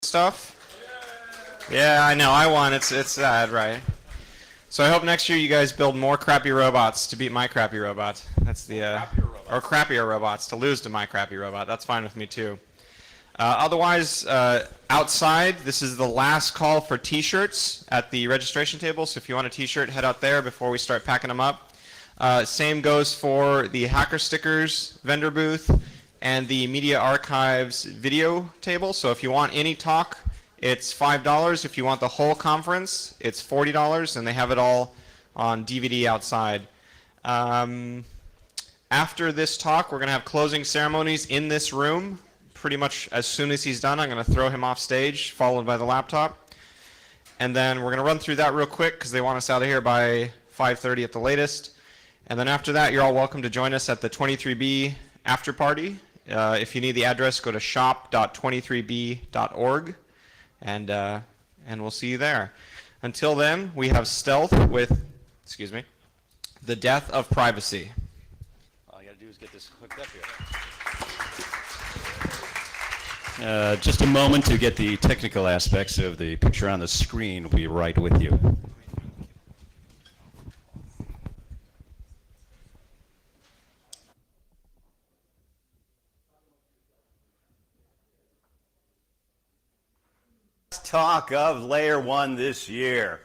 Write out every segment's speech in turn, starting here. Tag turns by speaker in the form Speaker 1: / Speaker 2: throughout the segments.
Speaker 1: stuff. Yeah, I know. I won. It's sad, right? So I hope next year you guys build more crappy robots to beat my crappy robot. That's the or crappier robots to lose to my crappy robot. That's fine with me too. Otherwise, outside, this is the last call for T-shirts at the registration table. So if you want a T-shirt, head out there before we start packing them up. Same goes for the Hacker Stickers vendor booth and the Media Archives video table. So if you want any talk, it's $5. If you want the whole conference, it's $40, and they have it all on DVD outside. After this talk, we're going to have closing ceremonies in this room. Pretty much as soon as he's done, I'm going to throw him off stage, followed by the laptop. And then we're going to run through that real quick because they want us out of here by 5:30 at the latest. And then after that, you're all welcome to join us at the 23B after party. If you need the address, go to shop.23b.org, and we'll see you there. Until then, we have Stealth with, The Death of Privacy.
Speaker 2: All you got to do is get this hooked up here. Just a moment to get the technical aspects of the picture on the screen. We'll be right with you. Talk of LayerOne this year.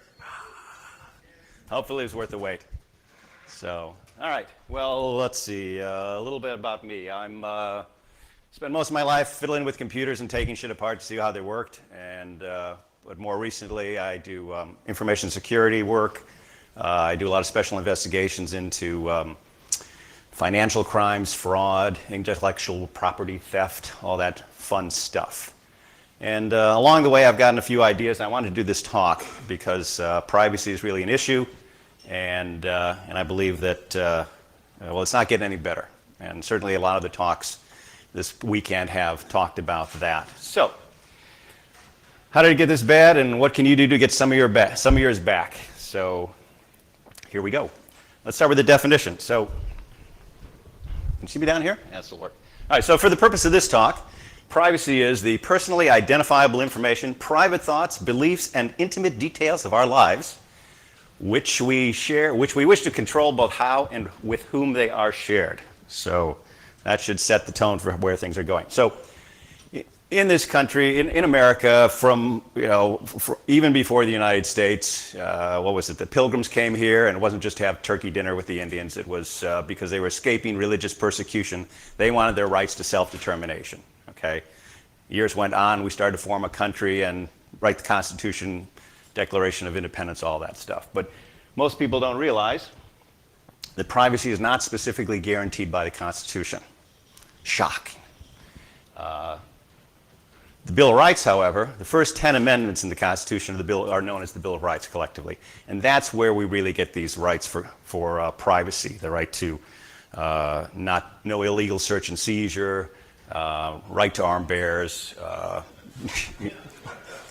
Speaker 2: Hopefully it was worth the wait. So, all right. Well, let's see. A little bit about me. I'm spent most of my life fiddling with computers and taking shit apart to see how they worked. And but more recently, I do information security work. I do a lot of special investigations into financial crimes, fraud, intellectual property theft, all that fun stuff. And along the way, I've gotten a few ideas. I wanted to do this talk because privacy is really an issue, and I believe that well, it's not getting any better. And certainly, a lot of the talks this weekend have talked about that. So, how did it get this bad, and what can you do to get some of yours back? So, here we go. Let's start with the definition. So, can you see me down here? Yeah, this will work. All right. So, for the purpose of this talk, privacy is the personally identifiable information, private thoughts, beliefs, and intimate details of our lives, which we wish to control both how and with whom they are shared. So that should set the tone for where things are going. So in this country, in America, even before the United States, the Pilgrims came here, and it wasn't just to have turkey dinner with the Indians. It was because they were escaping religious persecution. They wanted their rights to self-determination. Okay. Years went on, we started to form a country and write the Constitution, Declaration of Independence, all that stuff. But most people don't realize that privacy is not specifically guaranteed by the Constitution. Shocking. The Bill of Rights, however, the first 10 amendments in the Constitution of the Bill are known as the Bill of Rights collectively. And that's where we really get these rights for privacy, the right to no illegal search and seizure, right to arm bears,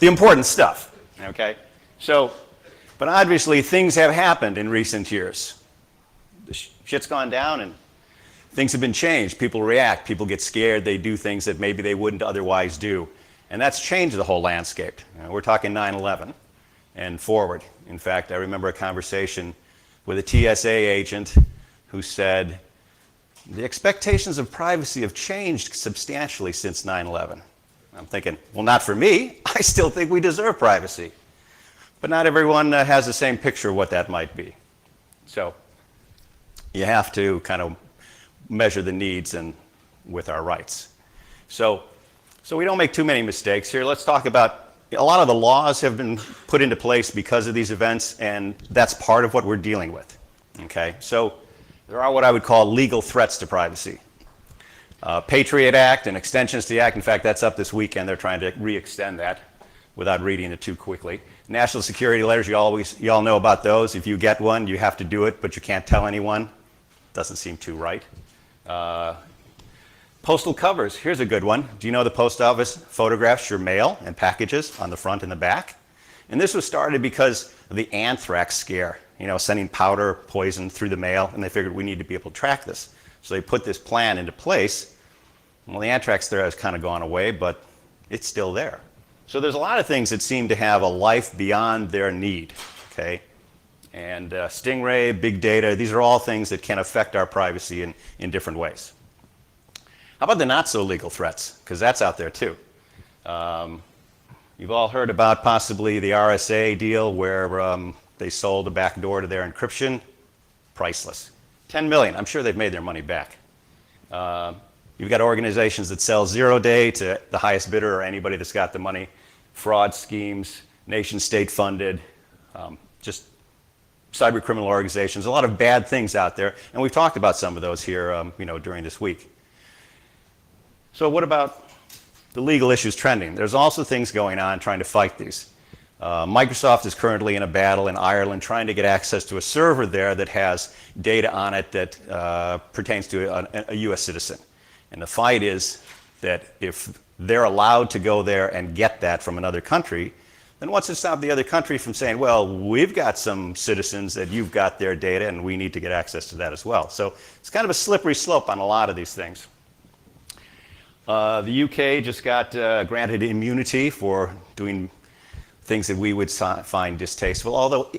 Speaker 2: the important stuff, okay? So, but obviously things have happened in recent years. The shit's gone down and things have been changed. People react, people get scared, they do things that maybe they wouldn't otherwise do. And that's changed the whole landscape. We're talking 9/11 and forward. In fact, I remember a conversation with a TSA agent who said, the expectations of privacy have changed substantially since 9/11. I'm thinking, well, not for me. I still think we deserve privacy. But not everyone has the same picture of what that might be. So you have to kind of measure the needs and with our rights. So we don't make too many mistakes here. Let's talk about a lot of the laws have been put into place because of these events, and that's part of what we're dealing with. Okay, so there are what I would call legal threats to privacy. Patriot Act and extensions to the Act. In fact, that's up this weekend. They're trying to re-extend that without reading it too quickly. National security letters, you all know about those. If you get one, you have to do it, but you can't tell anyone. Doesn't seem too right. Postal covers. Here's a good one. Do you know the post office photographs your mail and packages on the front and the back? And this was started because of the anthrax scare. Sending powder poison through the mail, and they figured we need to be able to track this. So they put this plan into place. Well, the anthrax there has kind of gone away, but it's still there. So there's a lot of things that seem to have a life beyond their need, okay? And Stingray, big data, these are all things that can affect our privacy in different ways. How about the not so legal threats? Because that's out there too. You've all heard about possibly the RSA deal where they sold a back door to their encryption. Priceless. 10 million, I'm sure they've made their money back. You've got organizations that sell 0-day to the highest bidder or anybody that's got the money. Fraud schemes, nation state funded, just cyber criminal organizations, a lot of bad things out there. And we've talked about some of those here during this week. So what about the legal issues trending? There's also things going on trying to fight these. Microsoft is currently in a battle in Ireland trying to get access to a server there that has data on it that pertains to a US citizen. And the fight is that if they're allowed to go there and get that from another country, then what's to stop the other country from saying, well, we've got some citizens that you've got their data and we need to get access to that as well. So it's kind of a slippery slope on a lot of these things. The UK just got granted immunity for doing things that we would find distasteful. Although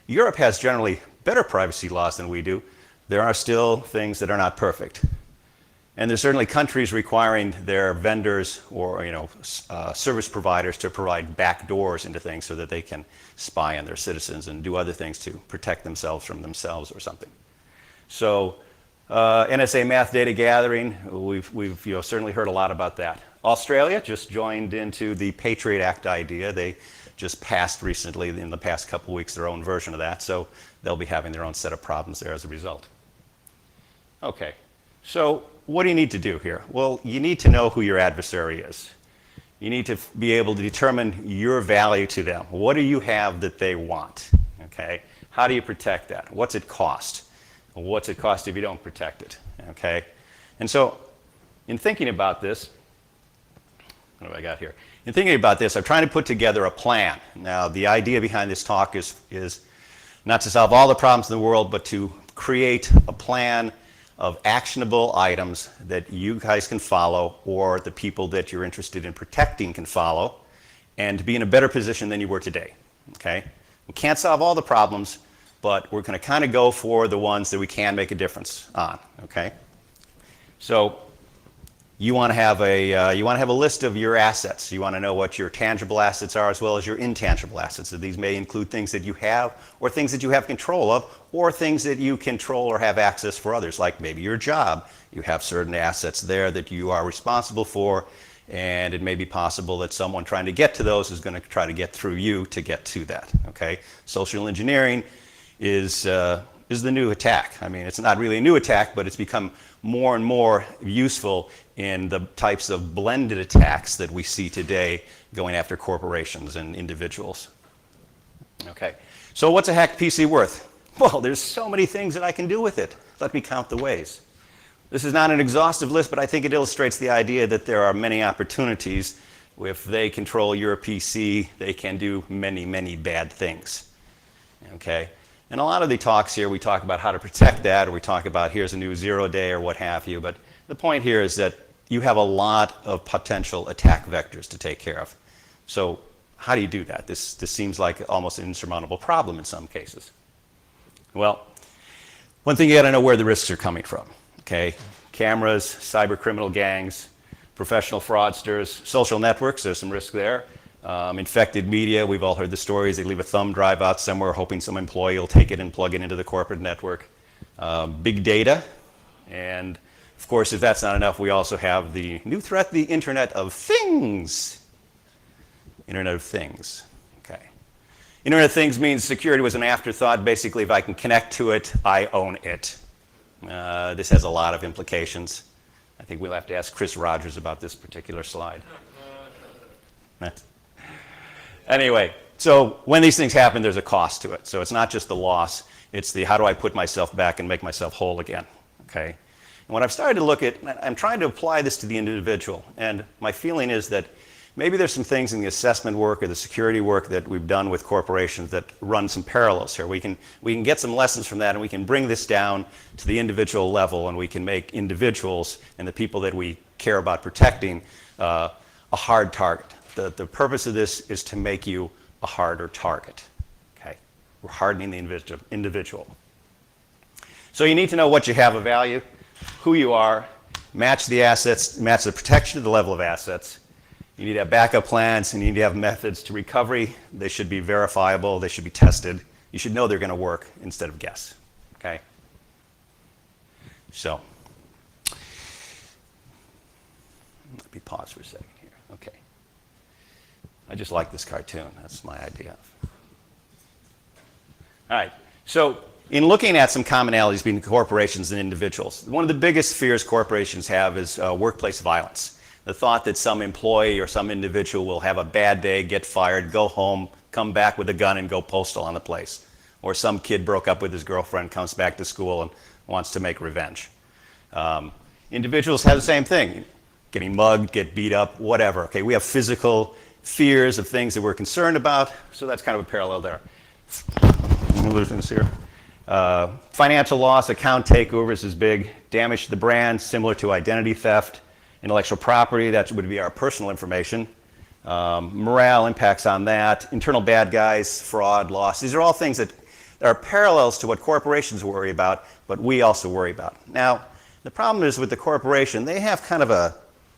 Speaker 2: Europe has generally better privacy laws than we do, there are still things that are not perfect. And there's certainly countries requiring their vendors or service providers to provide back doors into things so that they can spy on their citizens and do other things to protect themselves from themselves or something. So NSA math data gathering, we've certainly heard a lot about that. Australia just joined into the Patriot Act idea. They just passed recently, in the past couple of weeks, their own version of that. So they'll be having their own set of problems there as a result. Okay, so what do you need to do here? Well, you need to know who your adversary is. You need to be able to determine your value to them. What do you have that they want? Okay, how do you protect that? What's it cost? What's it cost if you don't protect it? Okay, and so in thinking about this, what have I got here? In thinking about this, I'm trying to put together a plan. Now, the idea behind this talk is not to solve all the problems in the world, but to create a plan of actionable items that you guys can follow or the people that you're interested in protecting can follow and to be in a better position than you were today. Okay? We can't solve all the problems, but we're going to kind of go for the ones that we can make a difference on. Okay? So you want to have a list of your assets. You want to know what your tangible assets are as well as your intangible assets. So these may include things that you have or things that you have control of or things that you control or have access for others, like maybe your job. You have certain assets there that you are responsible for, and it may be possible that someone trying to get to those is going to try to get through you to get to that. Okay? Social engineering is the new attack. I mean, it's not really a new attack, but it's become more and more useful in the types of blended attacks that we see today going after corporations and individuals. Okay, so what's a hacked PC worth? Well, there's so many things that I can do with it. Let me count the ways. This is not an exhaustive list, but I think it illustrates the idea that there are many opportunities. If they control your PC, they can do many, many bad things. Okay? And a lot of the talks here, we talk about how to protect that, or we talk about here's a new 0-day or what have you. But the point here is that you have a lot of potential attack vectors to take care of. So how do you do that? This seems like almost an insurmountable problem in some cases. Well, one thing you got to know where the risks are coming from. Okay, cameras, cyber criminal gangs, professional fraudsters, social networks. There's some risk there. Infected media, we've all heard the stories. They leave a thumb drive out somewhere hoping some employee will take it and plug it into the corporate network. Big data. And, of course, if that's not enough, we also have the new threat, the Internet of Things. Internet of Things. Okay. Internet of Things means security was an afterthought. Basically, if I can connect to it, I own it. This has a lot of implications. I think we'll have to ask Chris Rogers about this particular slide. Anyway, so when these things happen, there's a cost to it. So it's not just the loss, it's the how do I put myself back and make myself whole again, okay? And what I've started to look at, I'm trying to apply this to the individual, and my feeling is that maybe there's some things in the assessment work or the security work that we've done with corporations that run some parallels here. We can get some lessons from that, and we can bring this down to the individual level, and we can make individuals and the people that we care about protecting a hard target. the purpose of this is to make you a harder target. Okay? We're hardening the individual. So you need to know what you have of value, who you are, match the assets, match the protection to the level of assets. You need to have backup plans, and you need to have methods to recovery. They should be verifiable. They should be tested. You should know they're going to work instead of guess. Okay? So, let me pause for a second here. Okay. I just like this cartoon. That's my idea. All right. So, in looking at some commonalities between corporations and individuals, one of the biggest fears corporations have is workplace violence. The thought that some employee or some individual will have a bad day, get fired, go home, come back with a gun and go postal on the place. Or some kid broke up with his girlfriend, comes back to school and wants to make revenge. Individuals have the same thing. Getting mugged, get beat up, whatever. Okay, we have physical fears of things that we're concerned about, so that's kind of a parallel there. I'm losing this here. Financial loss, account takeovers is big. Damage to the brand, similar to identity theft. Intellectual property, that would be our personal information. Morale impacts on that. Internal bad guys, fraud, loss. These are all things that are parallels to what corporations worry about, but we also worry about. Now, the problem is with the corporation, they have kind of a,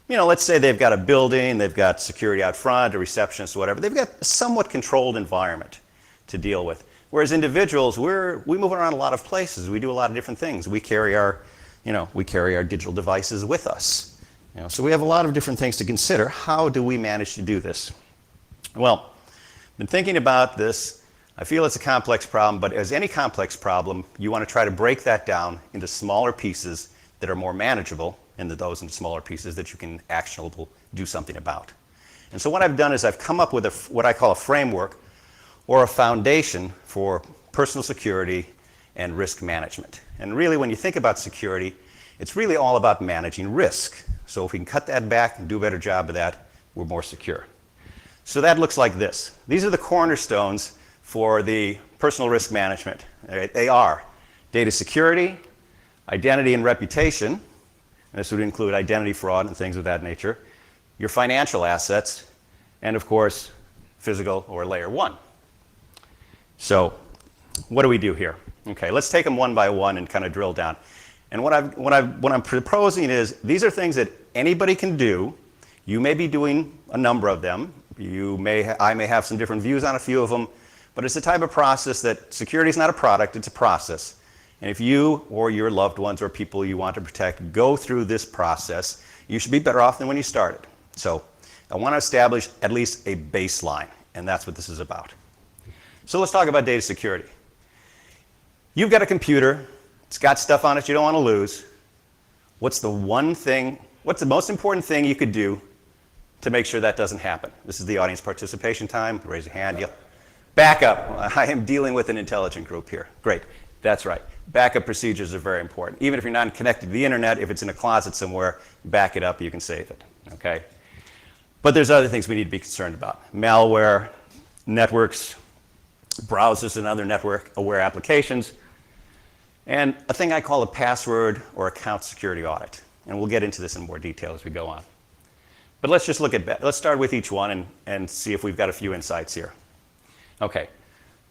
Speaker 2: let's say they've got a building, they've got security out front, a receptionist, whatever. They've got a somewhat controlled environment to deal with. Whereas individuals, we move around a lot of places. We do a lot of different things. We carry our digital devices with us. So we have a lot of different things to consider. How do we manage to do this? Well, I've been thinking about this. I feel it's a complex problem, but as any complex problem, you want to try to break that down into smaller pieces that are more manageable, and those in smaller pieces that you can actionable do something about. And so what I've done is I've come up with what I call a framework or a foundation for personal security and risk management. And really, when you think about security, it's really all about managing risk. So if we can cut that back and do a better job of that, we're more secure. So that looks like this. These are the cornerstones for the personal risk management. They are data security, identity and reputation, and this would include identity fraud and things of that nature, your financial assets, and of course, physical or layer one. So what do we do here? Okay, let's take them one by one and kind of drill down. And what I'm proposing is these are things that anybody can do. You may be doing a number of them. I may have some different views on a few of them, but it's the type of process that security is not a product, it's a process. And if you or your loved ones or people you want to protect go through this process, you should be better off than when you started. So I want to establish at least a baseline, and that's what this is about. So let's talk about data security. You've got a computer. It's got stuff on it you don't want to lose. What's the most important thing you could do to make sure that doesn't happen? This is the audience participation time. Raise your hand. Yep. Backup. I am dealing with an intelligent group here. Great. That's right. Backup procedures are very important. Even if you're not connected to the internet, if it's in a closet somewhere, back it up, you can save it. Okay? But there's other things we need to be concerned about. Malware, networks, browsers and other network-aware applications, and a thing I call a password or account security audit. And we'll get into this in more detail as we go on. But let's just let's start with each one and see if we've got a few insights here. Okay,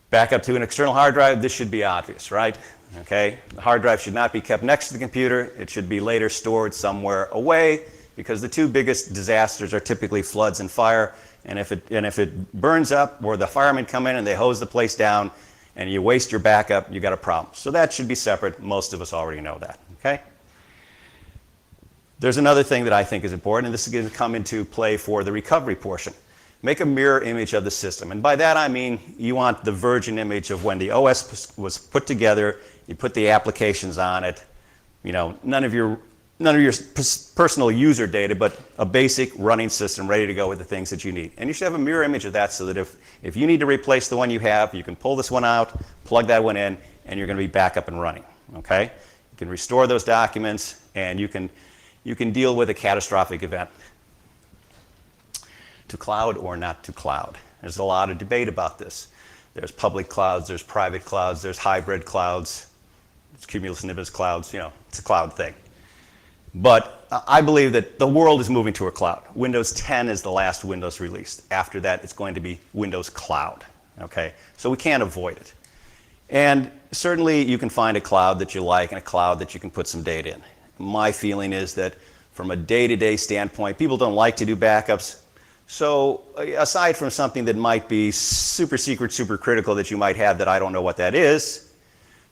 Speaker 2: backup to an external hard drive, this should be obvious, right? Okay, the hard drive should not be kept next to the computer. It should be later stored somewhere away, because the two biggest disasters are typically floods and fire. And if it burns up, or the firemen come in and they hose the place down, and you waste your backup, you got a problem. So that should be separate. Most of us already know that. Okay? There's another thing that I think is important, and this is going to come into play for the recovery portion. Make a mirror image of the system. And by that I mean you want the virgin image of when the OS was put together, you put the applications on it, none of your personal user data, but a basic running system ready to go with the things that you need. And you should have a mirror image of that so that if you need to replace the one you have, you can pull this one out, plug that one in, and you're going to be back up and running. Okay? You can restore those documents, and you can deal with a catastrophic event. To cloud or not to cloud? There's a lot of debate about this. There's public clouds, there's private clouds, there's hybrid clouds, there's cumulus nimbus clouds, it's a cloud thing. But I believe that the world is moving to a cloud. Windows 10 is the last Windows released. After that, it's going to be Windows Cloud. Okay? So we can't avoid it. And certainly you can find a cloud that you like and a cloud that you can put some data in. My feeling is that from a day-to-day standpoint, people don't like to do backups. So aside from something that might be super secret, super critical that you might have that I don't know what that is,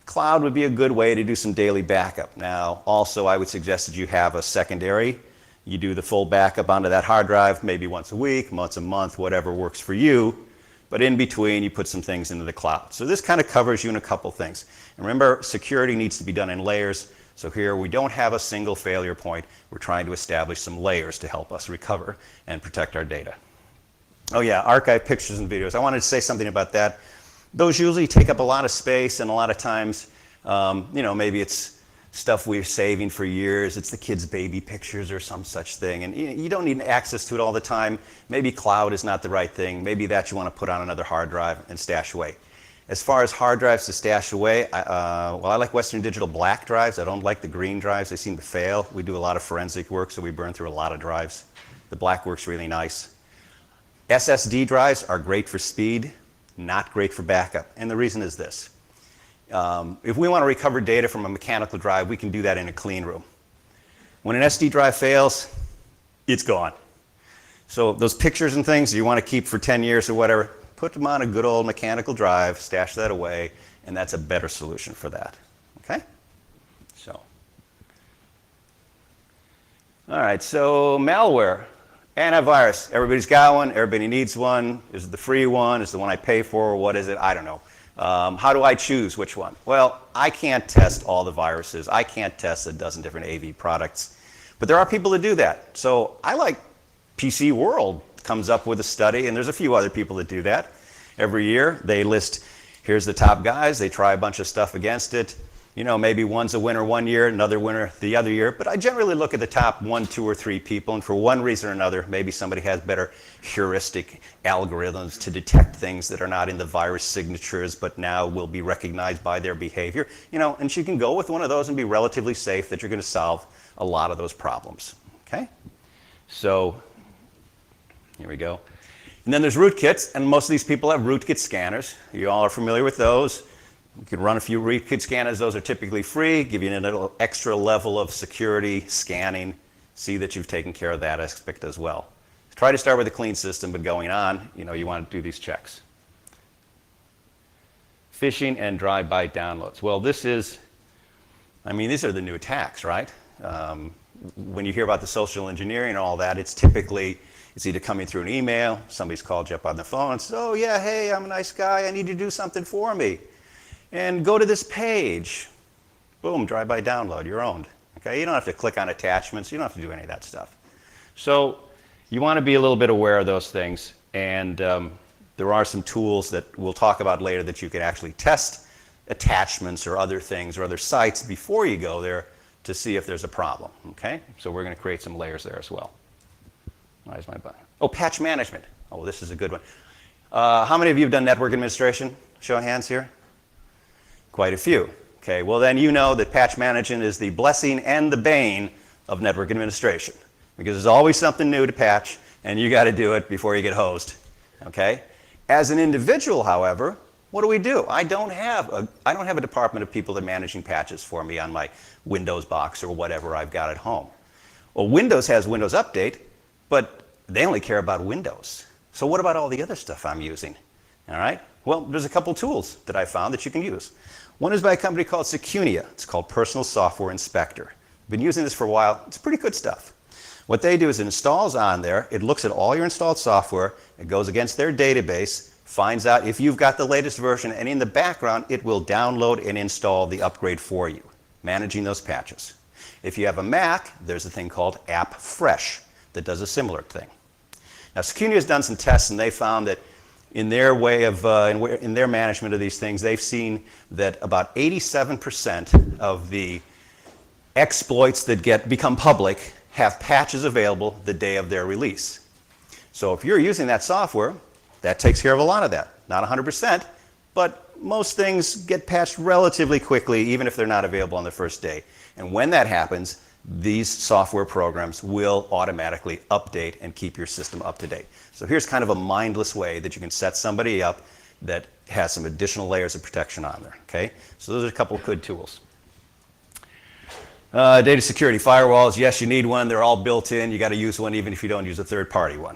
Speaker 2: cloud would be a good way to do some daily backup. Now, also I would suggest that you have a secondary. You do the full backup onto that hard drive, maybe once a week, once a month, whatever works for you. But in between, you put some things into the cloud. So this kind of covers you in a couple things. And remember, security needs to be done in layers. So here we don't have a single failure point. We're trying to establish some layers to help us recover and protect our data. Oh yeah, archive pictures and videos. I wanted to say something about that. Those usually take up a lot of space, and a lot of times, maybe it's stuff we're saving for years. It's the kids' baby pictures or some such thing. And you don't need access to it all the time. Maybe cloud is not the right thing. Maybe that you want to put on another hard drive and stash away. As far as hard drives to stash away, I like Western Digital black drives. I don't like the green drives. They seem to fail. We do a lot of forensic work, so we burn through a lot of drives. The black works really nice. SSD drives are great for speed, not great for backup. And the reason is this. If we want to recover data from a mechanical drive, we can do that in a clean room. When an SD drive fails, it's gone. So those pictures and things you want to keep for 10 years or whatever, put them on a good old mechanical drive, stash that away, and that's a better solution for that. Okay? So, all right, so malware, antivirus. Everybody's got one, everybody needs one. Is it the free one? Is it the one I pay for? What is it? I don't know. How do I choose which one? Well, I can't test all the viruses. I can't test a dozen different AV products. But there are people that do that. So I like PC World comes up with a study, and there's a few other people that do that. Every year they list, here's the top guys, they try a bunch of stuff against it. You know, maybe one's a winner one year, another winner the other year, but I generally look at the top 1, 2, or 3 people, and for one reason or another, maybe somebody has better heuristic algorithms to detect things that are not in the virus signatures, but now will be recognized by their behavior. You know, and you can go with one of those and be relatively safe that you're going to solve a lot of those problems. Okay? So, here we go. And then there's rootkits, and most of these people have rootkit scanners. You all are familiar with those. You can run a few rootkit scanners. Those are typically free, give you a little extra level of security scanning. See that you've taken care of that aspect as well. Try to start with a clean system, but going on, you want to do these checks. Phishing and drive-by downloads. Well, these are the new attacks, right? When you hear about the social engineering and all that, it's either coming through an email, somebody's called you up on the phone and says, oh yeah, hey, I'm a nice guy, I need you to do something for me. And go to this page. Boom, drive-by download, you're owned. Okay, you don't have to click on attachments, you don't have to do any of that stuff. So you want to be a little bit aware of those things, and there are some tools that we'll talk about later that you can actually test attachments or other things or other sites before you go there to see if there's a problem. Okay, so we're going to create some layers there as well. Why is my button? Oh, patch management. Oh, this is a good one. How many of you have done network administration? Show of hands here. Quite a few. Okay, well then you know that patch management is the blessing and the bane of network administration, because there's always something new to patch, and you got to do it before you get hosed. Okay. As an individual, however, what do? I don't have a department of people that are managing patches for me on my Windows box or whatever I've got at home. Well, Windows has Windows Update, but they only care about Windows. So what about all the other stuff I'm using? All right. Well, there's a couple tools that I found that you can use. One is by a company called Secunia. It's called Personal Software Inspector. I've been using this for a while. It's pretty good stuff. What they do is it installs on there. It looks at all your installed software. It goes against their database, finds out if you've got the latest version, and in the background, it will download and install the upgrade for you, managing those patches. If you have a Mac, there's a thing called App Fresh that does a similar thing. Now, Secunia has done some tests, and they found that in their way of, in their management of these things, they've seen that about 87% of the exploits that become public have patches available the day of their release. So if you're using that software, that takes care of a lot of that. Not 100%, but most things get patched relatively quickly, even if they're not available on the first day. And when that happens, these software programs will automatically update and keep your system up to date. So here's kind of a mindless way that you can set somebody up that has some additional layers of protection on there, okay? So those are a couple of good tools. Data security firewalls, yes, you need one. They're all built in. You got to use one even if you don't use a third-party one.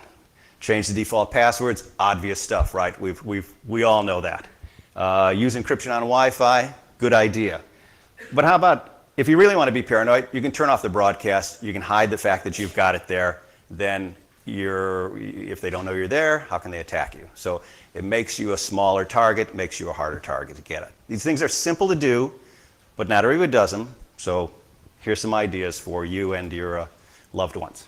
Speaker 2: Change the default passwords, obvious stuff, right? We all know that. Use encryption on Wi-Fi, good idea. But how about, if you really want to be paranoid, you can turn off the broadcast. You can hide the fact that you've got it there. Then if they don't know you're there, how can they attack you? So it makes you a smaller target, makes you a harder target to get it. These things are simple to do, but not everybody does them. So here's some ideas for you and your loved ones.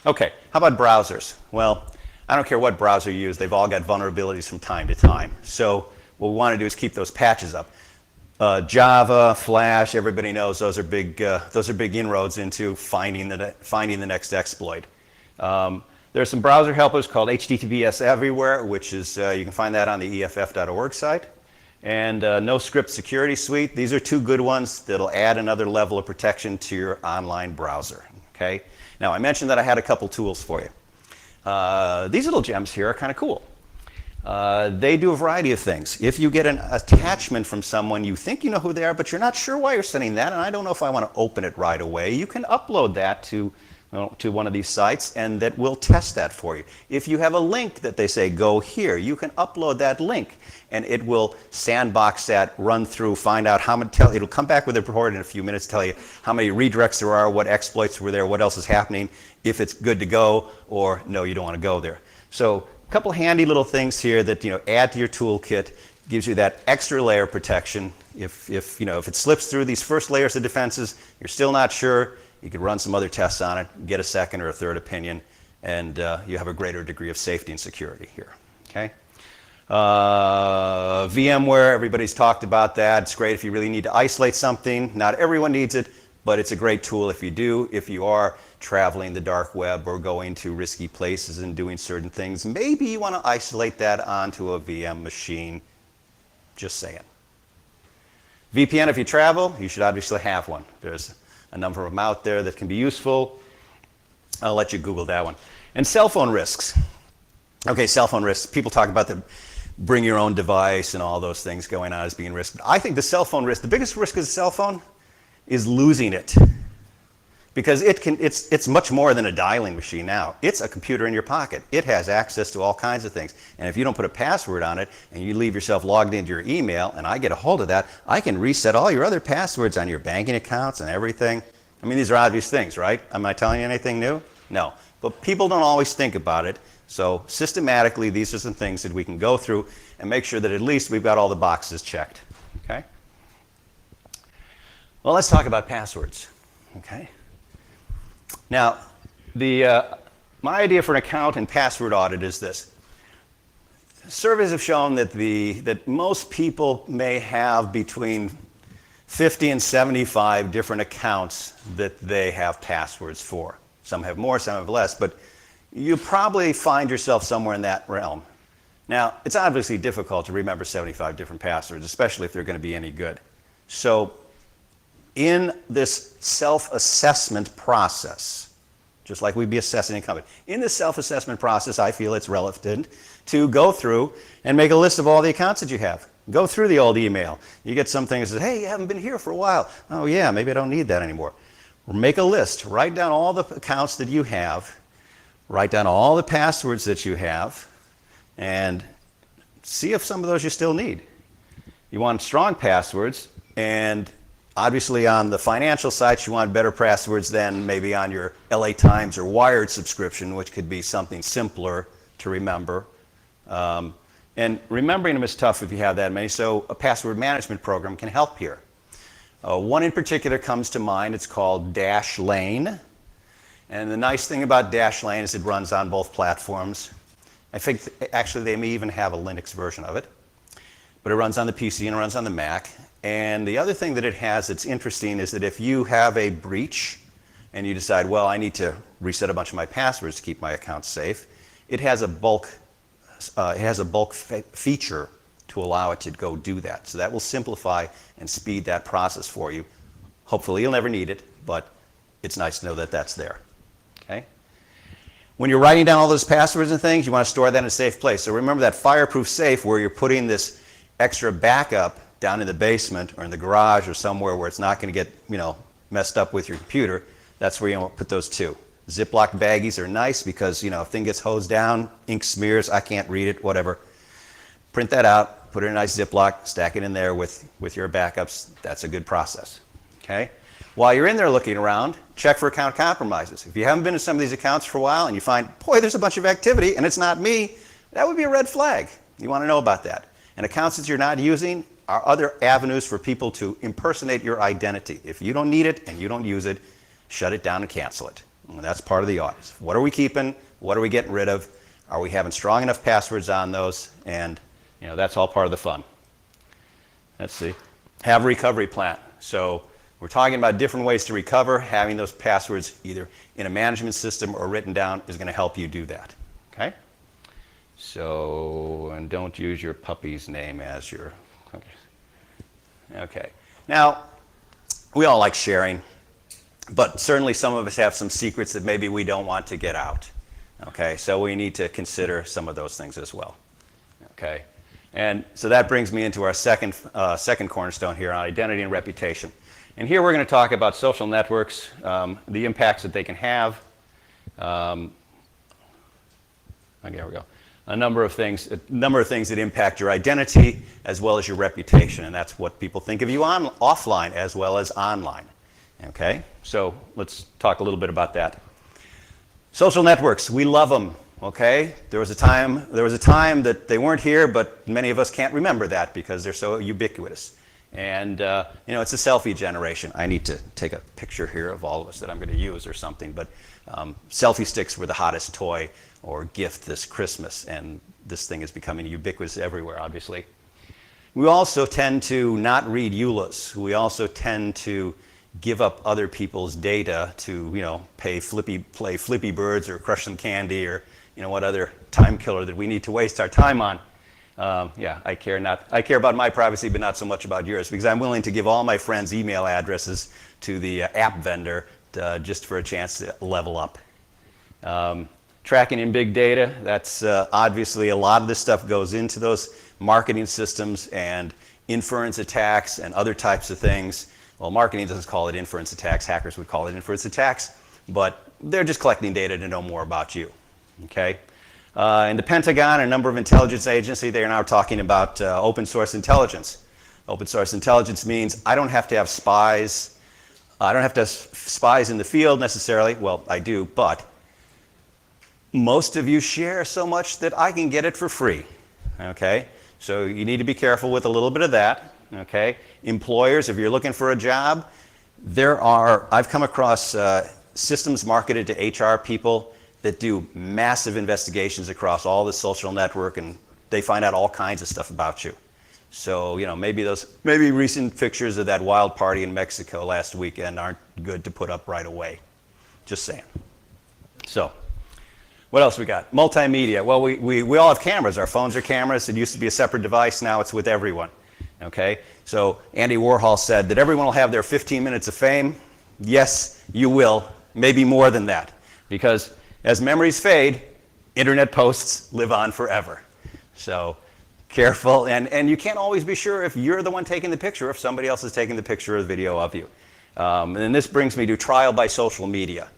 Speaker 2: Okay, how about browsers? Well, I don't care what browser you use, they've all got vulnerabilities from time to time. So what we want to do is keep those patches up. Java, Flash, everybody knows those are big inroads into finding the next exploit. There's some browser helpers called HTTPS Everywhere, which is, you can find that on the EFF.org site. And No Script Security Suite. These are two good ones that'll add another level of protection to your online browser. Okay? Now, I mentioned that I had a couple tools for you. These little gems here are kind of cool. They do a variety of things. If you get an attachment from someone, you think you know who they are, but you're not sure why you're sending that, and I don't know if I want to open it right away, you can upload that to one of these sites, and that will test that for you. If you have a link that they say, go here, you can upload that link, and it will sandbox that, run through, find out how many, it'll come back with a report in a few minutes, tell you how many redirects there are, what exploits were there, what else is happening, if it's good to go, or no, you don't want to go there. So a couple handy little things here that add to your toolkit, gives you that extra layer of protection. If it slips through these first layers of defenses, you're still not sure, you could run some other tests on it, get a second or a third opinion, and you have a greater degree of safety and security here. Okay? VMware, everybody's talked about that. It's great if you really need to isolate something. Not everyone needs it, but it's a great tool if you do. If you are traveling the dark web or going to risky places and doing certain things, maybe you want to isolate that onto a VM machine. Just saying. VPN, if you travel, you should obviously have one. There's a number of them out there that can be useful. I'll let you Google that one. And cell phone risks. Okay, cell phone risks. People talk about the bring your own device and all those things going on as being risks. But I think the cell phone risk, the biggest risk of the cell phone is losing it. Because it's much more than a dialing machine now. It's a computer in your pocket. It has access to all kinds of things. And if you don't put a password on it and you leave yourself logged into your email and I get a hold of that, I can reset all your other passwords on your banking accounts and everything. I mean, these are obvious things, right? Am I telling you anything new? No. But people don't always think about it. So systematically, these are some things that we can go through and make sure that at least we've got all the boxes checked. Okay? Well, let's talk about passwords. Okay? Now, my idea for an account and password audit is this. Surveys have shown that most people may have between 50 and 75 different accounts that they have passwords for. Some have more, some have less, but you probably find yourself somewhere in that realm. Now, it's obviously difficult to remember 75 different passwords, especially if they're going to be any good. So, in this self-assessment process, just like we'd be assessing a company, in this self-assessment process, I feel it's relevant to go through and make a list of all the accounts that you have. Go through the old email. You get some things that say, hey, you haven't been here for a while. Oh yeah, maybe I don't need that anymore. Make a list. Write down all the accounts that you have. Write down all the passwords that you have. And see if some of those you still need. You want strong passwords, and obviously on the financial sites, you want better passwords than maybe on your LA Times or Wired subscription, which could be something simpler to remember. And remembering them is tough if you have that many, so a password management program can help here. One in particular comes to mind. It's called Dashlane. And the nice thing about Dashlane is it runs on both platforms. I think actually they may even have a Linux version of it. But it runs on the PC and it runs on the Mac. And the other thing that it has that's interesting is that if you have a breach and you decide, well, I need to reset a bunch of my passwords to keep my account safe, it has a bulk feature to allow it to go do that. So that will simplify and speed that process for you. Hopefully you'll never need it, but it's nice to know that that's there. Okay? When you're writing down all those passwords and things, you want to store that in a safe place. So remember that fireproof safe where you're putting this extra backup down in the basement or in the garage or somewhere where it's not going to get, messed up with your computer. That's where you want to put those two. Ziploc baggies are nice because, if thing gets hosed down, ink smears, I can't read it, whatever. Print that out, put it in a nice Ziploc, stack it in there with your backups. That's a good process. Okay? While you're in there looking around, check for account compromises. If you haven't been in some of these accounts for a while and you find, boy, there's a bunch of activity and it's not me, that would be a red flag. You want to know about that. And accounts that you're not using are other avenues for people to impersonate your identity. If you don't need it and you don't use it, shut it down and cancel it. And that's part of the audit. What are we keeping? What are we getting rid of? Are we having strong enough passwords on those? And that's all part of the fun. Let's see. Have a recovery plan. So we're talking about different ways to recover. Having those passwords either in a management system or written down is going to help you do that. Okay? So, and don't use your puppy's name as your... Okay. Now, we all like sharing, but certainly some of us have some secrets that maybe we don't want to get out. Okay? So we need to consider some of those things as well. Okay? And so that brings me into our second cornerstone here on identity and reputation. And here we're going to talk about social networks, the impacts that they can have. There we go. A number of things that impact your identity as well as your reputation, and that's what people think of you offline as well as online. Okay, so let's talk a little bit about that. Social networks, we love them. Okay, there was a time that they weren't here, but many of us can't remember that because they're so ubiquitous. And it's a selfie generation. I need to take a picture here of all of us that I'm going to use or something, but selfie sticks were the hottest toy or gift this Christmas, and this thing is becoming ubiquitous everywhere, obviously. We also tend to not read EULAs. We also tend to give up other people's data to, play Flippy Birds or crush some candy or, what other time killer that we need to waste our time on. I care about my privacy, but not so much about yours, because I'm willing to give all my friends' email addresses to the app vendor just for a chance to level up. Tracking in big data, that's obviously a lot of this stuff goes into those marketing systems and inference attacks and other types of things. Well, marketing doesn't call it inference attacks. Hackers would call it inference attacks, but they're just collecting data to know more about you. Okay? In the Pentagon, a number of intelligence agencies, they are now talking about open source intelligence. Open source intelligence means I don't have to have spies. I don't have to have spies in the field necessarily. Well, I do, but most of you share so much that I can get it for free. Okay? So you need to be careful with a little bit of that. Okay? Employers, if you're looking for a job, I've come across systems marketed to HR people that do massive investigations across all the social network, and they find out all kinds of stuff about you. So, maybe recent pictures of that wild party in Mexico last weekend aren't good to put up right away. Just saying. So, what else we got? Multimedia. Well, we all have cameras. Our phones are cameras. It used to be a separate device. Now it's with everyone. Okay? So, Andy Warhol said that everyone will have their 15 minutes of fame. Yes, you will. Maybe more than that. Because as memories fade, internet posts live on forever. So careful, and you can't always be sure if you're the one taking the picture, if somebody else is taking the picture or the video of you. And this brings me to trial by social media.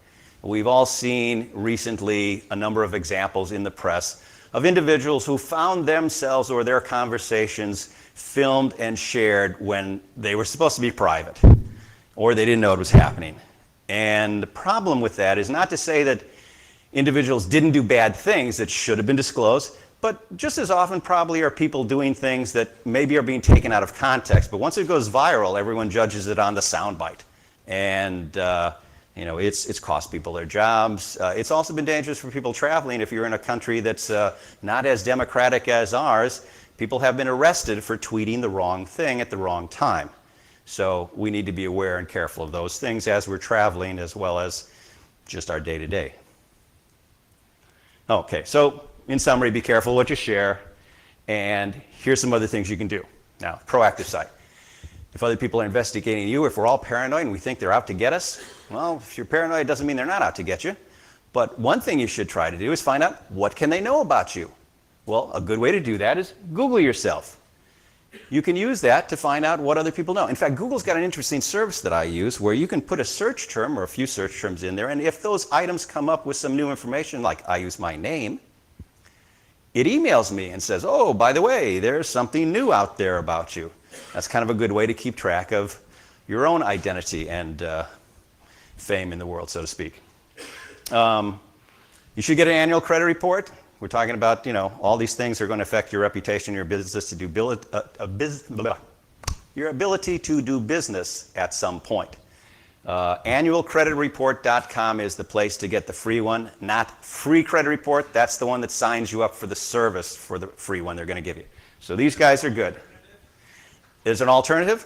Speaker 2: We've all seen recently a number of examples in the press of individuals who found themselves or their conversations filmed and shared when they were supposed to be private, or they didn't know it was happening. And the problem with that is not to say that individuals didn't do bad things that should have been disclosed, but just as often probably are people doing things that maybe are being taken out of context. But once it goes viral, everyone judges it on the soundbite. And it's cost people their jobs. It's also been dangerous for people traveling. If you're in a country that's not as democratic as ours, people have been arrested for tweeting the wrong thing at the wrong time. So we need to be aware and careful of those things as we're traveling, as well as just our day-to-day. Okay, so in summary, be careful what you share, and here's some other things you can do. Now, proactive side. If other people are investigating you, if we're all paranoid and we think they're out to get us, Well, if you're paranoid, it doesn't mean they're not out to get you. But one thing you should try to do is find out what can they know about you. Well, a good way to do that is Google yourself. You can use that to find out what other people know. In fact, Google's got an interesting service that I use where you can put a search term or a few search terms in there, and if those items come up with some new information, like I use my name, it emails me and says, oh, by the way, there's something new out there about you. That's kind of a good way to keep track of your own identity and fame in the world, so to speak. You should get an annual credit report. We're talking about, all these things are going to affect your reputation, your business to do your ability to do business at some point. Annualcreditreport.com is the place to get the free one, not free credit report. That's the one that signs you up for the service for the free one they're going to give you. So these guys are good. Is there an alternative?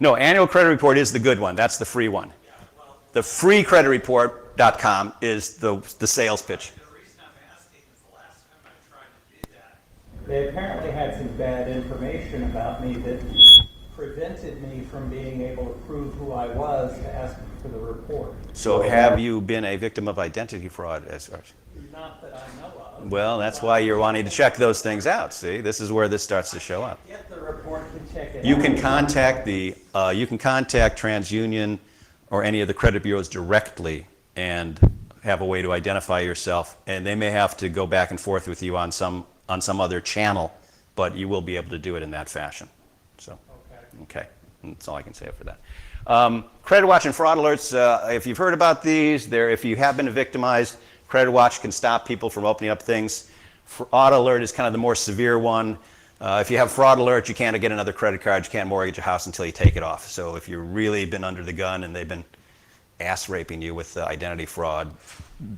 Speaker 2: No, annual credit report is the good one. That's the free one. The free creditreport.com is the sales pitch.
Speaker 3: The reason I'm asking is the last time I tried to do that, they apparently had some bad information about me that prevented me from being able to prove who I was to ask for the report.
Speaker 2: So have you been a victim of identity fraud as such?
Speaker 3: Not that I know of.
Speaker 2: Well, that's why you're wanting to check those things out. See, this is where this starts to show up.
Speaker 3: Get the report to check it
Speaker 2: You
Speaker 3: out.
Speaker 2: can contact TransUnion or any of the credit bureaus directly and have a way to identify yourself, and they may have to go back and forth with you on some other channel, but you will be able to do it in that fashion. So, okay, that's all I can say for that. Credit Watch and fraud alerts. If you've heard about these, if you have been victimized, Credit Watch can stop people from opening up things. Fraud alert is kind of the more severe one. If you have fraud alert, you can't get another credit card, you can't mortgage a house until you take it off. So if you've really been under the gun and they've been ass raping you with identity fraud,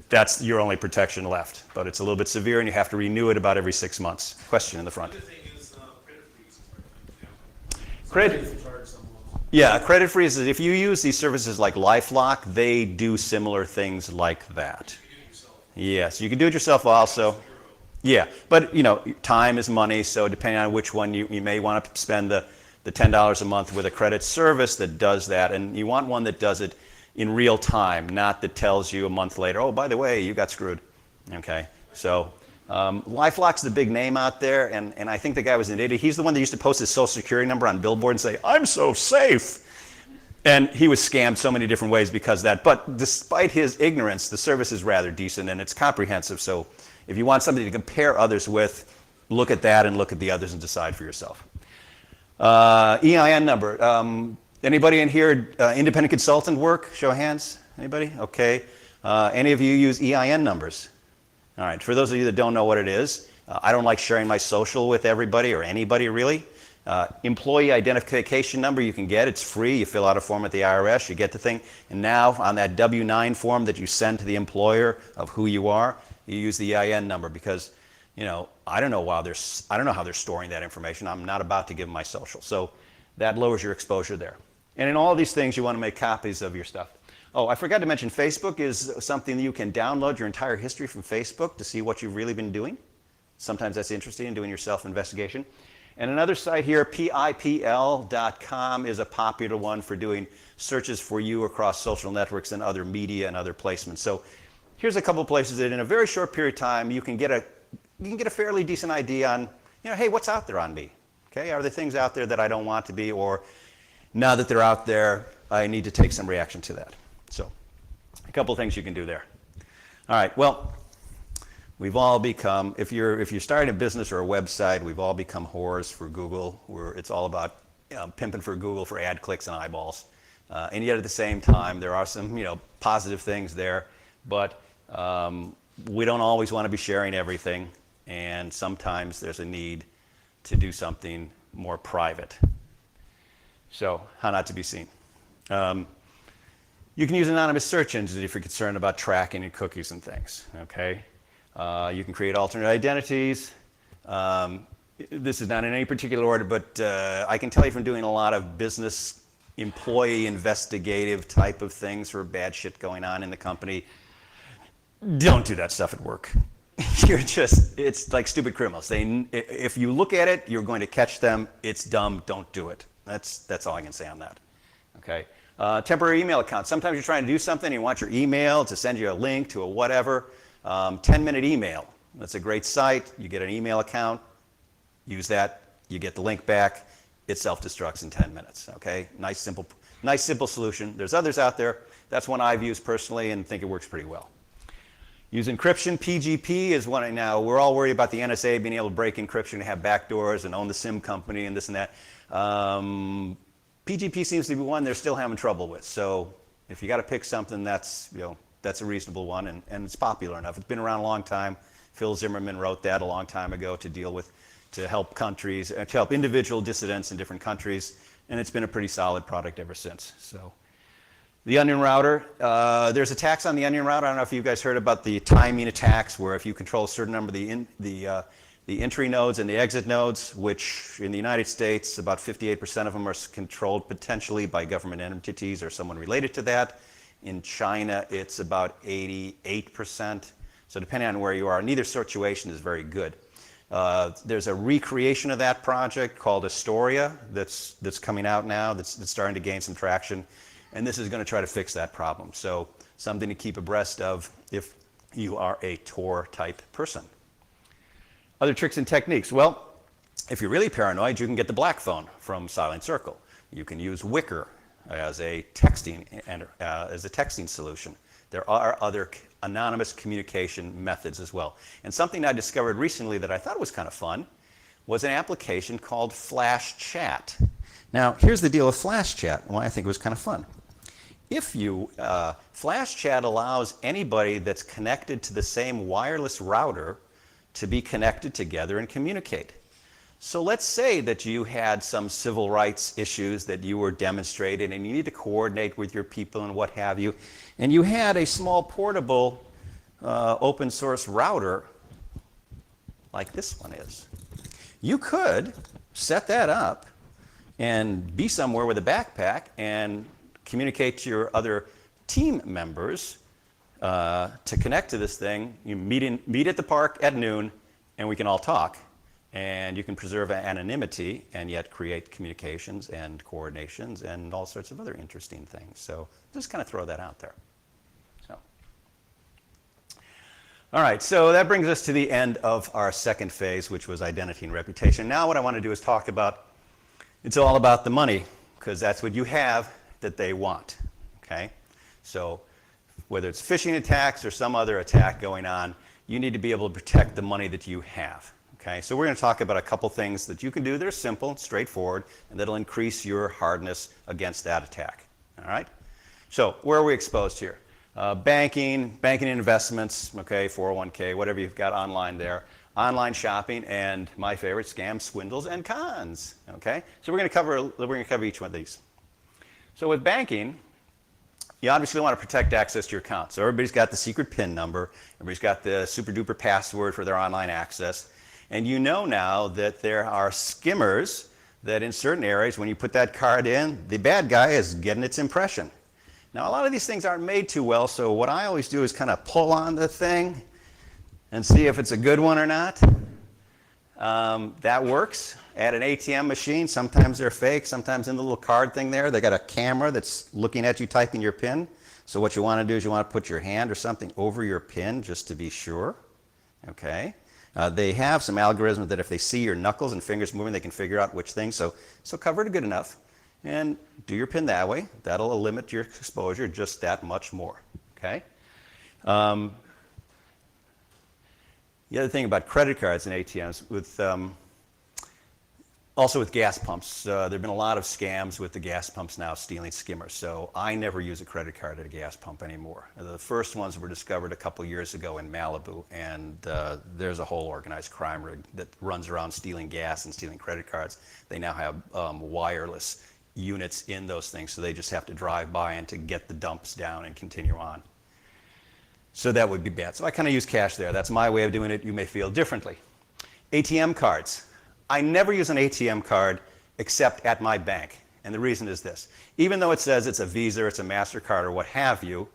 Speaker 2: that's your only protection left. But it's a little bit severe and you have to renew it about every 6 months. Question in the front. Yeah, credit freeze is if you use these services like LifeLock, they do similar things like that. Yes, you can do it yourself also. Yeah, but time is money, so depending on which one you may want to spend the $10 a month with a credit service that does that, and you want one that does it in real time, not that tells you a month later, oh, by the way, you got screwed. Okay, so LifeLock's the big name out there, and I think the guy was an idiot. He's the one that used to post his social security number on billboard and say, I'm so safe. And he was scammed so many different ways because of that. But despite his ignorance, the service is rather decent and it's comprehensive. So if you want something to compare others with, look at that and look at the others and decide for yourself. EIN number. Anybody in here independent consultant work? Show of hands. Anybody? Okay. Any of you use EIN numbers? All right. For those of you that don't know what it is, I don't like sharing my social with everybody or anybody really. Employee identification number you can get. It's free. You fill out a form at the IRS. You get the thing. And now on that W-9 form that you send to the employer of who you are, you use the EIN number because, I don't know how they're storing that information. I'm not about to give them my social. So that lowers your exposure there. And in all of these things, you want to make copies of your stuff. Oh, I forgot to mention Facebook is something that you can download your entire history from Facebook to see what you've really been doing. Sometimes that's interesting in doing your self-investigation. And another site here, pipl.com, is a popular one for doing searches for you across social networks and other media and other placements. So here's a couple of places that in a very short period of time you can get a fairly decent idea on, hey, what's out there on me? Okay, are there things out there that I don't want to be, or now that they're out there, I need to take some reaction to that. So a couple of things you can do there. All right, well, we've all become, if you're starting a business or a website, we've all become whores for Google. It's all about pimping for Google for ad clicks and eyeballs. And yet at the same time, there are some positive things there, but we don't always want to be sharing everything, and sometimes there's a need to do something more private. So how not to be seen. You can use anonymous search engines if you're concerned about tracking and cookies and things, okay? You can create alternate identities. This is not in any particular order, but I can tell you from doing a lot of business employee investigative type of things for bad shit going on in the company, don't do that stuff at work. It's like stupid criminals. If you look at it, you're going to catch them. It's dumb. Don't do it. That's all I can say on that. Okay. Temporary email account. Sometimes you're trying to do something and you want your email to send you a link to a whatever. 10-minute email. That's a great site. You get an email account, use that, you get the link back. It self-destructs in 10 minutes. Okay, nice simple solution. There's others out there. That's one I've used personally and think it works pretty well. Use encryption. PGP is one now. We're all worried about the NSA being able to break encryption and have backdoors and own the SIM company and this and that. PGP seems to be one they're still having trouble with. So if you got to pick something, that's a reasonable one, and it's popular enough. It's been around a long time. Phil Zimmerman wrote that a long time ago to help countries, to help individual dissidents in different countries, and it's been a pretty solid product ever since. So. The onion router, there's attacks on the onion router. I don't know if you guys heard about the timing attacks, where if you control a certain number of the entry nodes and the exit nodes, which in the United States, about 58% of them are controlled potentially by government entities or someone related to that. In China, it's about 88%. So depending on where you are, neither situation is very good. There's a recreation of that project called Astoria that's coming out now, that's starting to gain some traction. And this is going to try to fix that problem. So something to keep abreast of if you are a Tor type person. Other tricks and techniques. Well, if you're really paranoid, you can get the black phone from Silent Circle. You can use Wicker as a texting solution. There are other anonymous communication methods as well. And something I discovered recently that I thought was kind of fun was an application called Flash Chat. Now, here's the deal with Flash Chat, and why I think it was kind of fun. Flash Chat allows anybody that's connected to the same wireless router to be connected together and communicate. So let's say that you had some civil rights issues that you were demonstrating and you need to coordinate with your people and what have you, and you had a small portable open source router like this one is. You could set that up and be somewhere with a backpack and communicate to your other team members to connect to this thing. You meet at the park at noon, and we can all talk. And you can preserve anonymity and yet create communications and coordinations and all sorts of other interesting things. So just kind of throw that out there. So. All right, so that brings us to the end of our second phase, which was identity and reputation. Now what I want to do is talk about, it's all about the money, because that's what you have that they want, okay? So whether it's phishing attacks or some other attack going on, you need to be able to protect the money that you have, okay? So we're going to talk about a couple things that you can do that are simple, straightforward, and that'll increase your hardness against that attack, all right? So where are we exposed here? Banking and investments, okay, 401k, whatever you've got online there. Online shopping, and my favorite, scams, swindles, and cons, okay? So we're going to cover each one of these. So with banking, you obviously want to protect access to your account. So everybody's got the secret PIN number. Everybody's got the super duper password for their online access. And you know now that there are skimmers that in certain areas, when you put that card in, the bad guy is getting its impression. Now, a lot of these things aren't made too well, so what I always do is kind of pull on the thing and see if it's a good one or not. That works. At an ATM machine, sometimes they're fake, sometimes in the little card thing there, they got a camera that's looking at you typing your PIN. So what you want to do is you want to put your hand or something over your PIN just to be sure, okay? They have some algorithms that if they see your knuckles and fingers moving, they can figure out which thing. So cover it good enough and do your PIN that way. That'll limit your exposure just that much more, okay? The other thing about credit cards and ATMs, also with gas pumps, there have been a lot of scams with the gas pumps now stealing skimmers. So I never use a credit card at a gas pump anymore. The first ones were discovered a couple years ago in Malibu, and there's a whole organized crime ring that runs around stealing gas and stealing credit cards. They now have wireless units in those things, so they just have to drive by and to get the dumps down and continue on. So that would be bad. So I kind of use cash there. That's my way of doing it. You may feel differently. ATM cards. I never use an ATM card except at my bank. And the reason is this. Even though it says it's a Visa, it's a MasterCard, or what have you,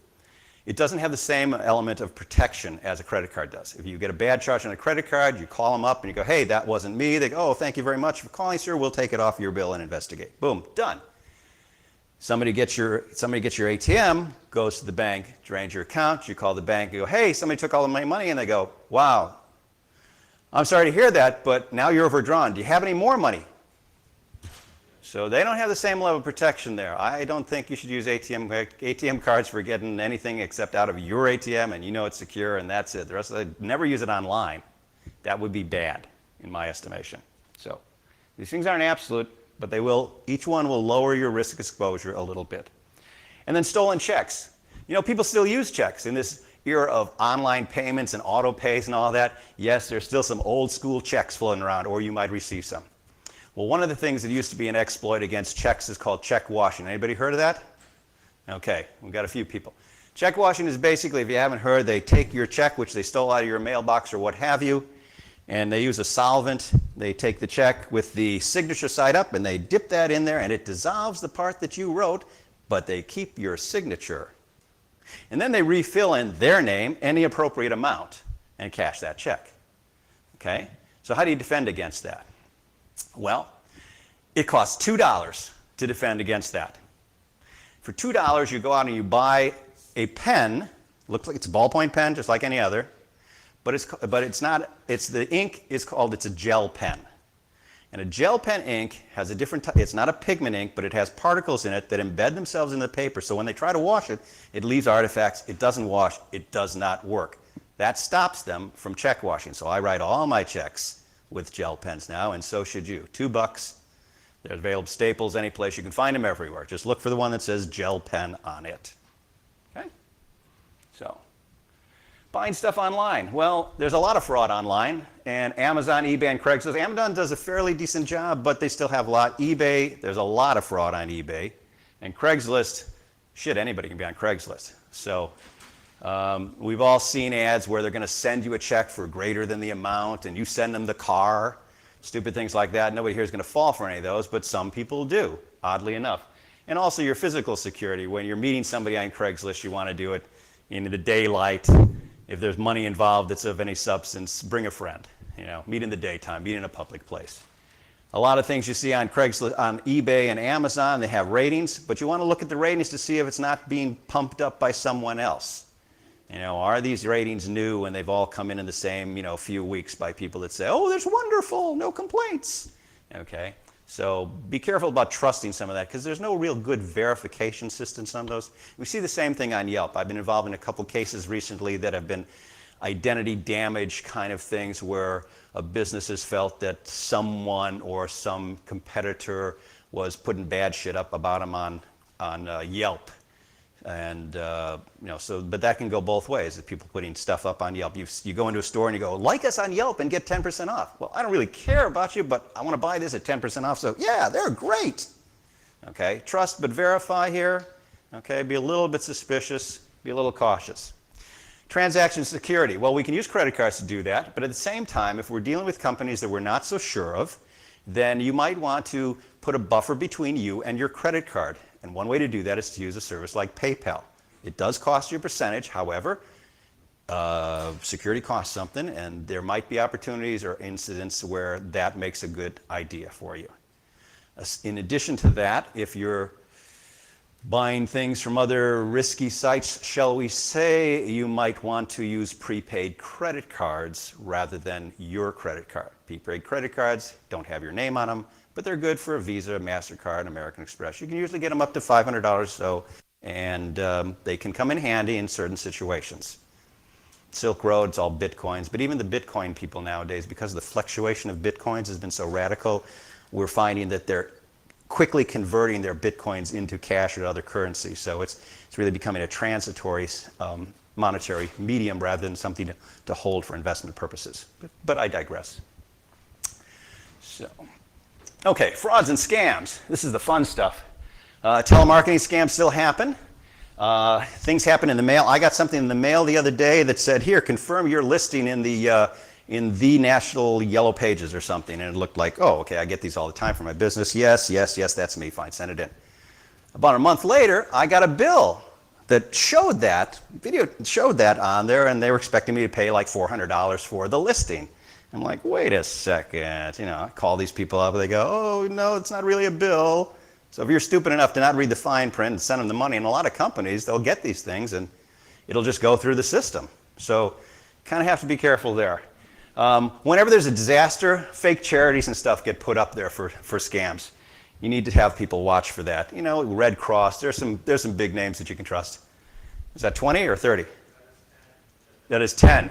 Speaker 2: it doesn't have the same element of protection as a credit card does. If you get a bad charge on a credit card, you call them up and you go, hey, that wasn't me. They go, oh, thank you very much for calling, sir. We'll take it off your bill and investigate. Boom, done. Somebody gets your ATM, goes to the bank, drains your account. You call the bank, you go, hey, somebody took all of my money, and they go, wow, I'm sorry to hear that, but now you're overdrawn. Do you have any more money? So they don't have the same level of protection there. I don't think you should use ATM cards for getting anything except out of your ATM, and you know it's secure, and that's it. The rest of it, never use it online. That would be bad, in my estimation. So these things aren't absolute, but they will. Each one will lower your risk exposure a little bit. And then stolen checks. You know, people still use checks in this era of online payments and auto pays and all that. Yes, there's still some old school checks floating around, or you might receive some. Well, one of the things that used to be an exploit against checks is called check washing. Anybody heard of that? Okay, we've got a few people. Check washing is basically, if you haven't heard, they take your check, which they stole out of your mailbox or what have you, and they use a solvent. They take the check with the signature side up, and they dip that in there, and it dissolves the part that you wrote, but they keep your signature. And then they refill in their name and the appropriate amount and cash that check. Okay? So how do you defend against that? Well, it costs $2 to defend against that. For $2, you go out and you buy a pen. Looks like it's a ballpoint pen, just like any other, but it's not. It's the ink is called. It's a gel pen, and a gel pen ink has a different. It's not a pigment ink, but it has particles in it that embed themselves in the paper. So when they try to wash it, it leaves artifacts. It doesn't wash. It does not work. That stops them from check washing. So I write all my checks with gel pens now, and so should you. $2. They're available Staples, any place. You can find them everywhere. Just look for the one that says gel pen on it. Okay? So, buying stuff online. Well, there's a lot of fraud online, and Amazon, eBay, and Craigslist. Amazon does a fairly decent job, but they still have a lot. eBay, there's a lot of fraud on eBay. And Craigslist, shit, anybody can be on Craigslist. So, we've all seen ads where they're going to send you a check for greater than the amount, and you send them the car. Stupid things like that. Nobody here is going to fall for any of those, but some people do, oddly enough. And also your physical security. When you're meeting somebody on Craigslist, you want to do it in the daylight. If there's money involved that's of any substance, bring a friend. You know, meet in the daytime, meet in a public place. A lot of things you see on Craigslist, on eBay and Amazon, they have ratings, but you want to look at the ratings to see if it's not being pumped up by someone else. You know, are these ratings new and they've all come in the same, few weeks by people that say, oh, that's wonderful, no complaints. Okay, so be careful about trusting some of that because there's no real good verification systems on those. We see the same thing on Yelp. I've been involved in a couple cases recently that have been identity damage kind of things where a business has felt that someone or some competitor was putting bad shit up about them on Yelp. And, but that can go both ways. If people putting stuff up on Yelp, you go into a store and you go, like us on Yelp and get 10% off. Well, I don't really care about you, but I want to buy this at 10% off. So yeah, they're great. Okay, trust but verify here. Okay, be a little bit suspicious, be a little cautious. Transaction security. Well, we can use credit cards to do that, but at the same time, if we're dealing with companies that we're not so sure of, then you might want to put a buffer between you and your credit card. And one way to do that is to use a service like PayPal. It does cost you a percentage, however, security costs something, and there might be opportunities or incidents where that makes a good idea for you. In addition to that, if you're buying things from other risky sites, shall we say, you might want to use prepaid credit cards rather than your credit card. Prepaid credit cards don't have your name on them, but they're good for a Visa, MasterCard, American Express. You can usually get them up to $500 or so, and they can come in handy in certain situations. Silk Road's all Bitcoins, but even the Bitcoin people nowadays, because the fluctuation of Bitcoins has been so radical, we're finding that they're quickly converting their Bitcoins into cash or other currency. So it's really becoming a transitory monetary medium rather than something to hold for investment purposes. But I digress. So. Okay, frauds and scams. This is the fun stuff. Telemarketing scams still happen. Things happen in the mail. I got something in the mail the other day that said, here, confirm your listing in the national yellow pages or something. And it looked like, oh, okay, I get these all the time for my business. Yes, that's me. Fine, send it in. About a month later, I got a bill that showed that, video showed that on there, and they were expecting me to pay like $400 for the listing. I'm like, wait a second, I call these people up and they go, oh, no, it's not really a bill. So if you're stupid enough to not read the fine print and send them the money, and a lot of companies, they'll get these things and it'll just go through the system. So kind of have to be careful there. Whenever there's a disaster, fake charities and stuff get put up there for scams. You need to have people watch for that. You know, Red Cross, there's some big names that you can trust. Is that 20 or 30? That is 10.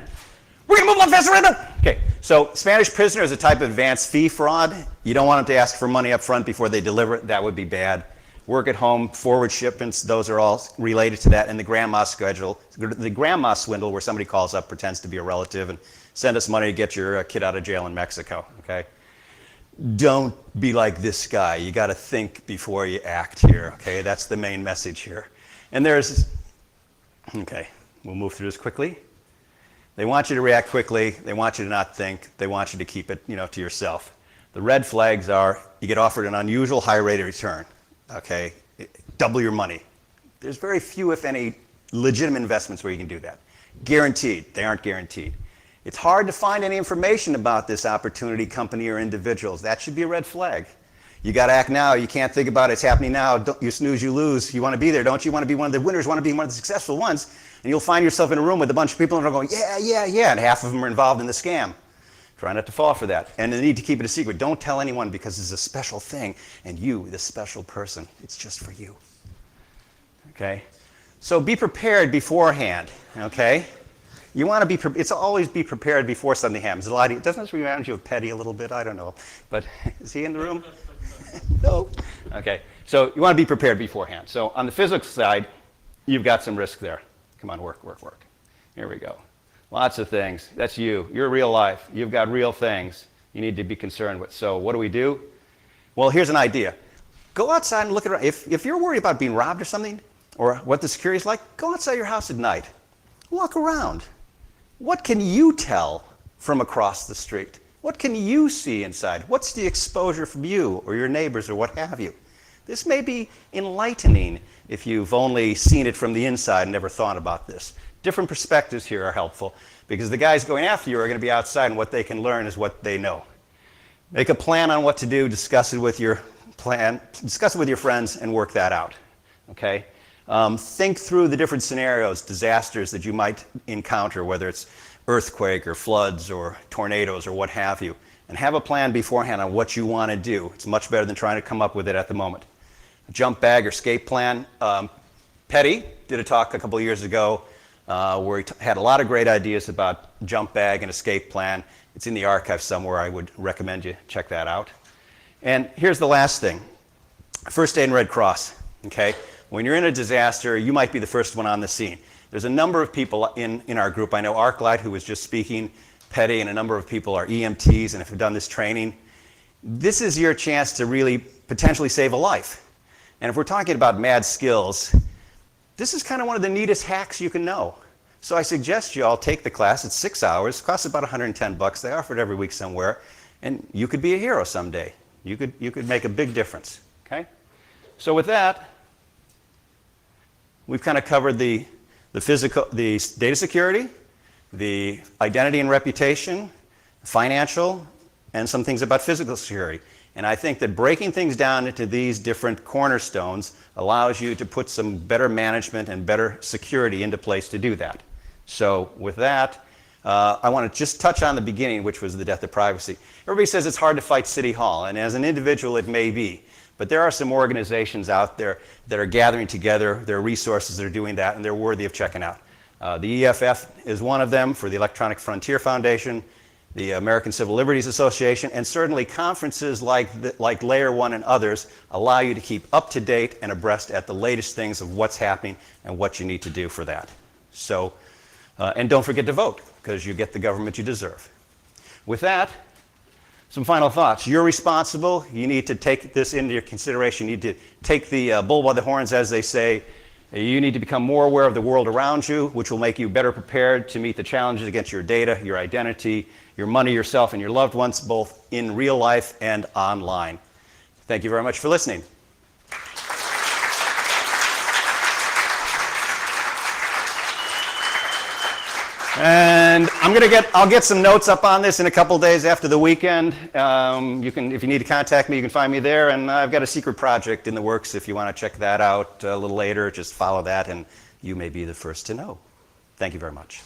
Speaker 2: We're going to move a lot faster right now. Okay, so Spanish prisoner is a type of advanced fee fraud. You don't want them to ask for money up front before they deliver it. That would be bad. Work at home, forward shipments, those are all related to that. And the grandma swindle, where somebody calls up, pretends to be a relative, and send us money to get your kid out of jail in Mexico. Okay, don't be like this guy. You got to think before you act here. Okay, that's the main message here. And okay, we'll move through this quickly. They want you to react quickly. They want you to not think. They want you to keep it, to yourself. The red flags are you get offered an unusual high rate of return. Okay, double your money. There's very few, if any, legitimate investments where you can do that. Guaranteed. They aren't guaranteed. It's hard to find any information about this opportunity, company, or individuals. That should be a red flag. You got to act now. You can't think about it. It's happening now. You snooze, you lose. You want to be there, don't you? You want to be one of the winners, want to be one of the successful ones. And you'll find yourself in a room with a bunch of people and they're going, yeah, yeah, yeah. And half of them are involved in the scam. Try not to fall for that. And the need to keep it a secret. Don't tell anyone because it's a special thing. And you, this special person, it's just for you. Okay? So be prepared beforehand. Okay? You want to be, it's always be prepared before something happens. Doesn't this remind you of Petty a little bit? I don't know. But is he in the room? No. Okay. So you want to be prepared beforehand. So on the physical side, you've got some risk there. Come on, work, work, work. Here we go. Lots of things. That's you. You're real life. You've got real things you need to be concerned with. So what do? Well, here's an idea. Go outside and look around. If you're worried about being robbed or something, or what the security is like, go outside your house at night. Walk around. What can you tell from across the street? What can you see inside? What's the exposure from you or your neighbors or what have you? This may be enlightening if you've only seen it from the inside and never thought about this. Different perspectives here are helpful because the guys going after you are going to be outside and what they can learn is what they know. Make a plan on what to do, discuss it with your friends and work that out. Okay? Think through the different scenarios, disasters that you might encounter, whether it's earthquake or floods or tornadoes or what have you, and have a plan beforehand on what you want to do. It's much better than trying to come up with it at the moment. A jump bag or escape plan. Petty did a talk a couple of years ago where he had a lot of great ideas about jump bag and escape plan. It's in the archive somewhere. I would recommend you check that out. And here's the last thing. First aid and Red Cross. Okay? When you're in a disaster, you might be the first one on the scene. There's a number of people in our group. I know Arclight, who was just speaking, Petty, and a number of people are EMTs and have done this training. This is your chance to really potentially save a life. And if we're talking about mad skills, this is kind of one of the neatest hacks you can know. So I suggest you all take the class. It's 6 hours. It costs about $110. They offer it every week somewhere. And you could be a hero someday. You could make a big difference. Okay? So with that, we've kind of covered the data security, the identity and reputation, financial, and some things about physical security. And I think that breaking things down into these different cornerstones allows you to put some better management and better security into place to do that. So with that, I want to just touch on the beginning, which was the death of privacy. Everybody says it's hard to fight City Hall, and as an individual it may be. But there are some organizations out there that are gathering together. There are resources that are doing that, and they're worthy of checking out. The EFF is one of them for the Electronic Frontier Foundation, the American Civil Liberties Association, and certainly conferences like LayerOne and others allow you to keep up to date and abreast at the latest things of what's happening and what you need to do for that. So, and don't forget to vote, because you get the government you deserve. With that, some final thoughts. You're responsible. You need to take this into your consideration. You need to take the bull by the horns, as they say. You need to become more aware of the world around you, which will make you better prepared to meet the challenges against your data, your identity, your money, yourself, and your loved ones, both in real life and online. Thank you very much for listening. And I'll get some notes up on this in a couple days after the weekend. If you need to contact me, you can find me there. And I've got a secret project in the works. If you want to check that out a little later, just follow that and you may be the first to know. Thank you very much.